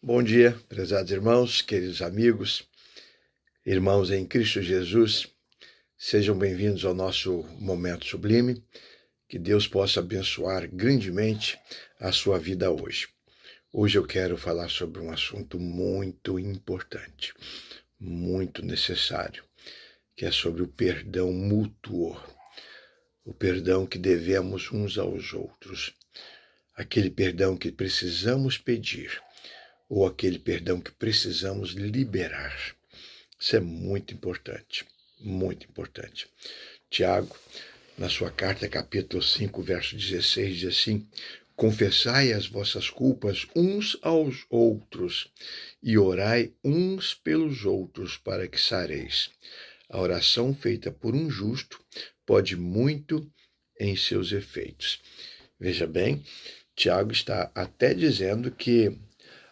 Bom dia, prezados irmãos, queridos amigos, irmãos em Cristo Jesus. Sejam bem-vindos ao nosso Momento Sublime. Que Deus possa abençoar grandemente a sua vida hoje. Hoje eu quero falar sobre um assunto muito importante, muito necessário, que é sobre o perdão mútuo, o perdão que devemos uns aos outros, aquele perdão que precisamos pedir, ou aquele perdão que precisamos liberar. Isso é muito importante, muito importante. Tiago, na sua carta, capítulo 5, verso 16, diz assim: confessai as vossas culpas uns aos outros e orai uns pelos outros para que sareis. A oração feita por um justo pode muito em seus efeitos. Veja bem, Tiago está até dizendo que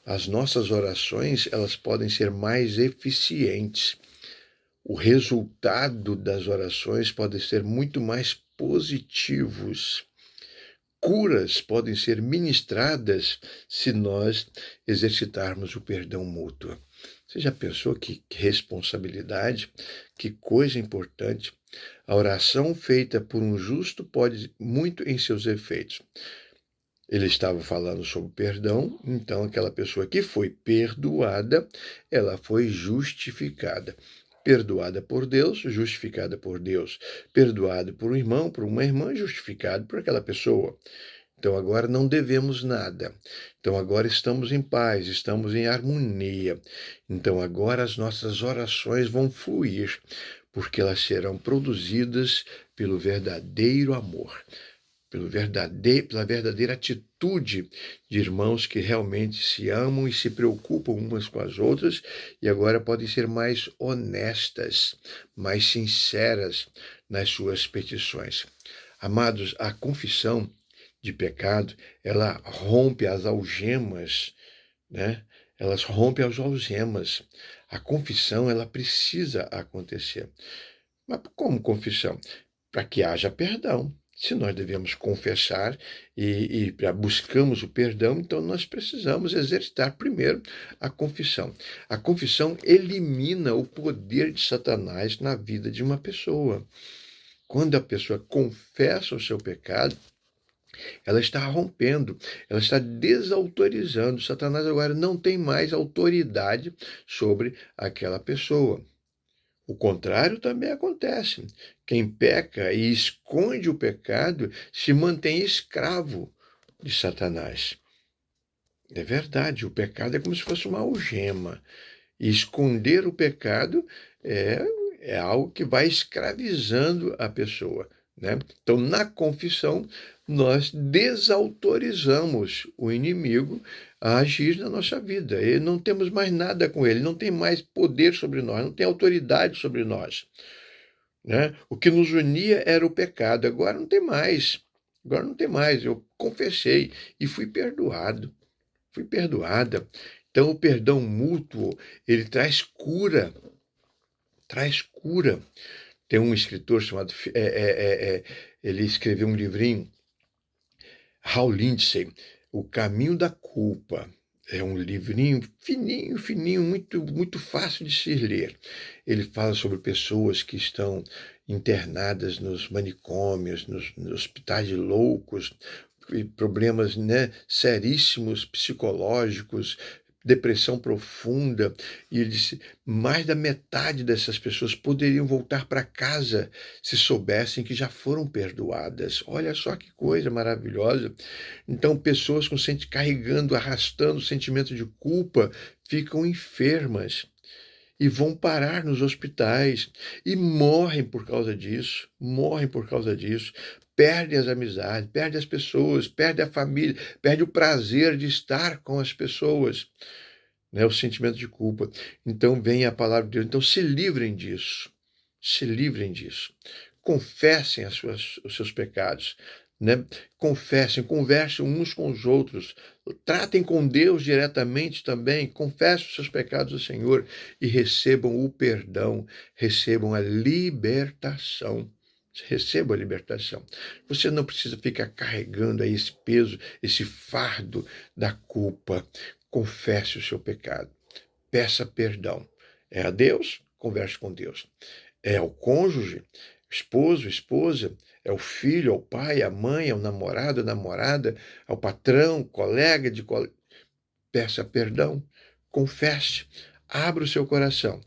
as nossas orações, elas podem ser mais eficientes. O resultado das orações pode ser muito mais positivos. Curas podem ser ministradas se nós exercitarmos o perdão mútuo. Você já pensou que responsabilidade, que coisa importante? A oração feita por um justo pode muito em seus efeitos. Ele estava falando sobre perdão, então aquela pessoa que foi perdoada, ela foi justificada. Perdoada por Deus, justificada por Deus. Perdoado por um irmão, por uma irmã, justificado por aquela pessoa. Então agora não devemos nada. Então agora estamos em paz, estamos em harmonia. Então agora as nossas orações vão fluir, porque elas serão produzidas pelo verdadeiro amor, pela verdadeira atitude de irmãos que realmente se amam e se preocupam umas com as outras e agora podem ser mais honestas, mais sinceras nas suas petições. Amados, a confissão de pecado, ela rompe as algemas, né? Elas rompem as algemas. A confissão, ela precisa acontecer. Mas como confissão? Para que haja perdão. Se nós devemos confessar e buscamos o perdão, então nós precisamos exercitar primeiro a confissão. A confissão elimina o poder de Satanás na vida de uma pessoa. Quando a pessoa confessa o seu pecado, ela está rompendo, ela está desautorizando. Satanás agora não tem mais autoridade sobre aquela pessoa. O contrário também acontece. Quem peca e esconde o pecado se mantém escravo de Satanás. É verdade, o pecado é como se fosse uma algema. E esconder o pecado é algo que vai escravizando a pessoa, né? Então, na confissão, nós desautorizamos o inimigo a agir na nossa vida. E não temos mais nada com ele, não tem mais poder sobre nós, não tem autoridade sobre nós, né? O que nos unia era o pecado, agora não tem mais. Agora não tem mais. Eu confessei e fui perdoado. Fui perdoada. Então, o perdão mútuo, ele traz cura. Traz cura. Tem um escritor chamado, ele escreveu um livrinho, Hal Lindsey, O Caminho da Culpa. É um livrinho fininho, fininho, muito, muito fácil de se ler. Ele fala sobre pessoas que estão internadas nos manicômios, nos hospitais de loucos, problemas, né, seríssimos psicológicos, depressão profunda, e ele disse, mais da metade dessas pessoas poderiam voltar para casa se soubessem que já foram perdoadas. Olha só que coisa maravilhosa. Então, pessoas carregando, arrastando o sentimento de culpa, ficam enfermas e vão parar nos hospitais e morrem por causa disso, perdem as amizades, perdem as pessoas, perdem a família, perdem o prazer de estar com as pessoas, né? O sentimento de culpa. Então vem a palavra de Deus, então se livrem disso, confessem os seus pecados, né? Confessem, conversem uns com os outros, tratem com Deus diretamente também, confessem os seus pecados ao Senhor e recebam o perdão, recebam a libertação. Receba a libertação. Você não precisa ficar carregando aí esse peso, esse fardo da culpa. confesse o seu pecado, peça perdão. É a Deus? Converse com Deus. É ao cônjuge, esposo, esposa, é o filho, é o pai, a mãe, é o namorado, a namorada, é o patrão, colega de colega. Peça perdão, confesse, abra o seu coração.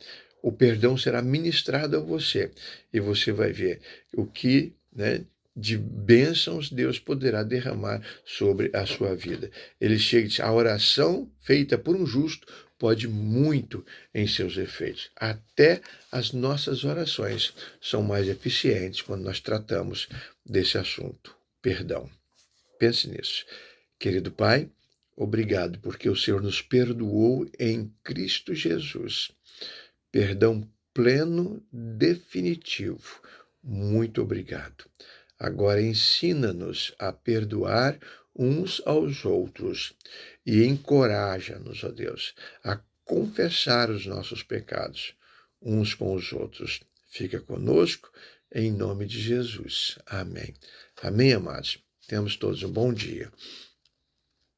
O perdão será ministrado a você e você vai ver o que, de bênçãos Deus poderá derramar sobre a sua vida. Ele chega e diz: a oração feita por um justo pode muito em seus efeitos. Até as nossas orações são mais eficientes quando nós tratamos desse assunto. Perdão. Pense nisso. Querido Pai, obrigado porque o Senhor nos perdoou em Cristo Jesus. Perdão pleno, definitivo. Muito obrigado. Agora ensina-nos a perdoar uns aos outros e encoraja-nos, ó Deus, a confessar os nossos pecados uns com os outros. Fica conosco, em nome de Jesus. Amém. Amém, amados. Temos todos um bom dia.